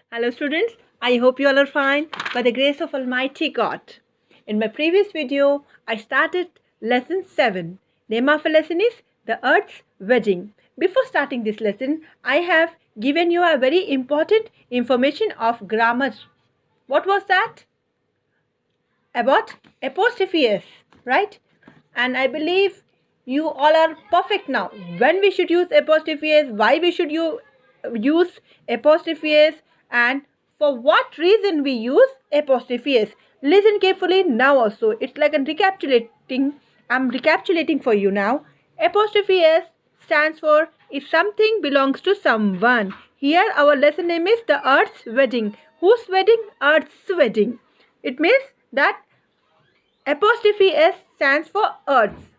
Hello students, I hope you all are fine by the grace of Almighty God. In my previous video, I started lesson 7. Name of a lesson is The Earth's Wedding. Before starting this lesson, I have given you a very important information of grammar. What was that? About apostrophe S, right? And I believe you all are perfect now. When we should use apostrophe S, why we should use apostrophe S, and for what reason we use apostrophe S. Listen carefully now also. It's like a recapitulating. I'm recapitulating for you now. Apostrophe S stands for if something belongs to someone. Here our lesson name is The Earth's Wedding. Whose wedding? Earth's wedding. It means that apostrophe S stands for Earth.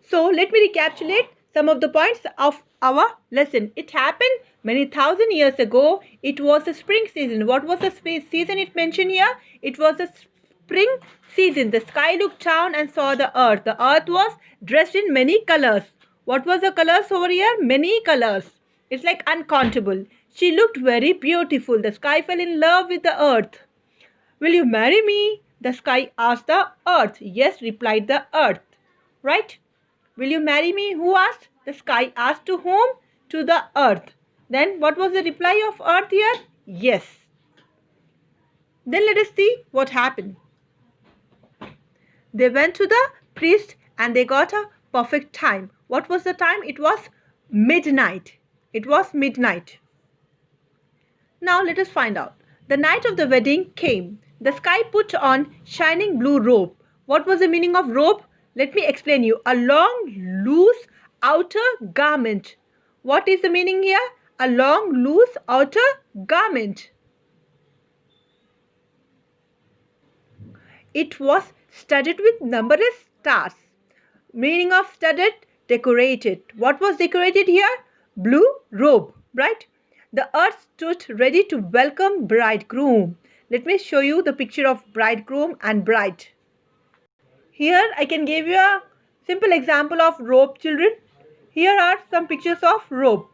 So let me recapitulate some of the points of our lesson. It happened many thousand years ago. It was a spring season. What was the season it mentioned here? It was a spring season. The sky looked down and saw the earth. The earth was dressed in many colors. What was the colors over here? Many colors. It's like uncountable. She looked very beautiful. The sky fell in love with the earth. Will you marry me? The sky asked the earth. Yes, replied the earth. Right? Will you marry me? Who asked? The sky asked to whom? To the earth. Then what was the reply of earth here? Yes. Then let us see what happened. They went to the priest and they got a perfect time. What was the time? It was midnight. It was midnight. Now let us find out. The night of the wedding came. The sky put on shining blue robe. What was the meaning of robe? Let me explain you. A long, loose outer garment. What is the meaning here? A long, loose outer garment. It was studded with numberless stars. Meaning of studded? Decorated. What was decorated here? Blue robe, right? The earth stood ready to welcome bridegroom. Let me show you the picture of bridegroom and bride. Here I can give you a simple example of robe, children. Here are some pictures of robe.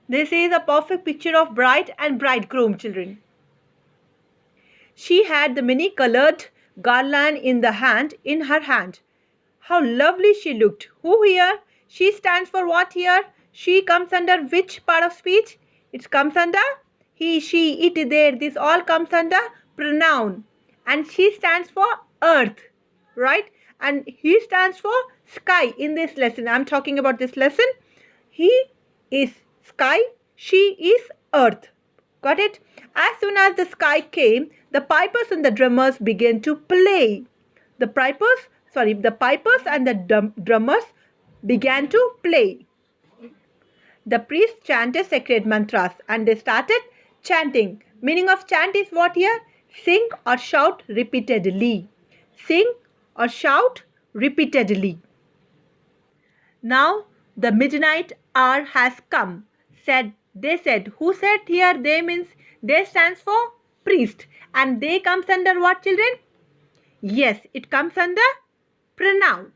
This is a perfect picture of bride and bridegroom, children. She had the many-colored garland in her hand. How lovely she looked. Who here? She stands for what here? She comes under which part of speech? It comes under he, she, it, there. This all comes under pronoun. And she stands for earth, right? And he stands for sky in this lesson. I'm talking about this lesson. He is sky, she is earth. Got it? As soon as the sky came, the pipers and the drummers began to play. The pipers and the drummers began to play. The priests chanted sacred mantras and they started chanting. Meaning of chant is what here? Sing or shout repeatedly. Sing or shout repeatedly. Now the midnight hour has come. They said. Who said here? They means they stands for priest. And they comes under what, children? Yes, it comes under pronoun.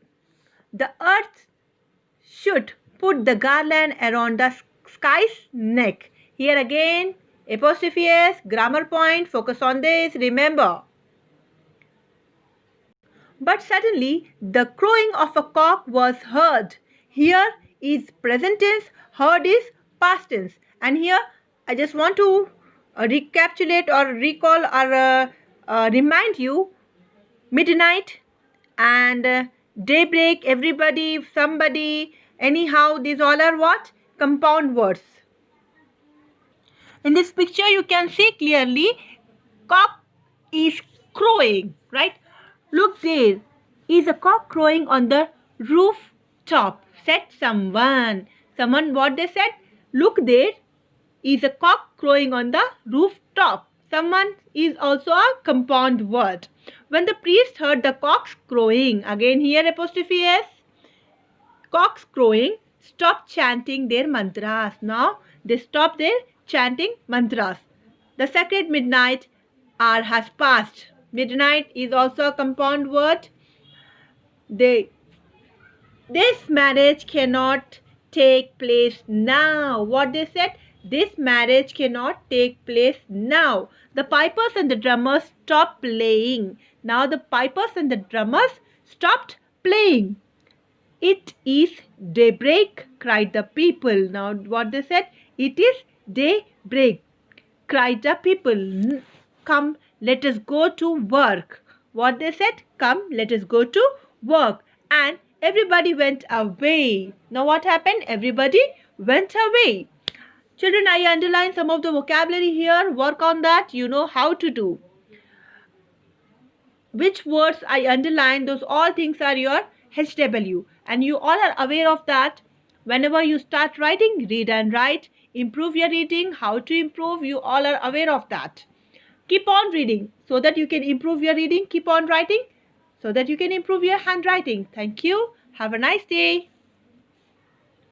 The earth should put the garland around the sky's neck. Here again, apostrophe S, grammar point, focus on this, remember. But suddenly, the crowing of a cock was heard. Here is present tense, heard is past tense. And here, I just want to recapitulate or recall or remind you, midnight and daybreak, everybody, somebody, anyhow, these all are what? Compound words. In this picture, you can see clearly, cock is crowing, right? Look, there is a cock crowing on the rooftop, said someone. Someone, what they said? Look, there is a cock crowing on the rooftop. Someone is also a compound word. When the priest heard the cocks crowing, again here apostrophe S, cocks crowing, stopped chanting their mantras. Now they stop their chanting mantras. The sacred midnight hour has passed. Midnight is also a compound word. They This marriage cannot take place now. What they said? This marriage cannot take place now. The pipers and the drummers stopped playing. Now the pipers and the drummers stopped playing. It is daybreak, cried the people. Now what they said? It is daybreak, cried the people. Come, let us go to work. What they said? Come, let us go to work. And everybody went away. Now what happened? Everybody went away. Children, I underline some of the vocabulary here. Work on that. You know how to do. Which words I underline, those all things are your HW. And you all are aware of that. Whenever you start writing, read and write. Improve your reading. How to improve, you all are aware of that. Keep on reading so that you can improve your reading. Keep on writing so that you can improve your handwriting. Thank you. Have a nice day.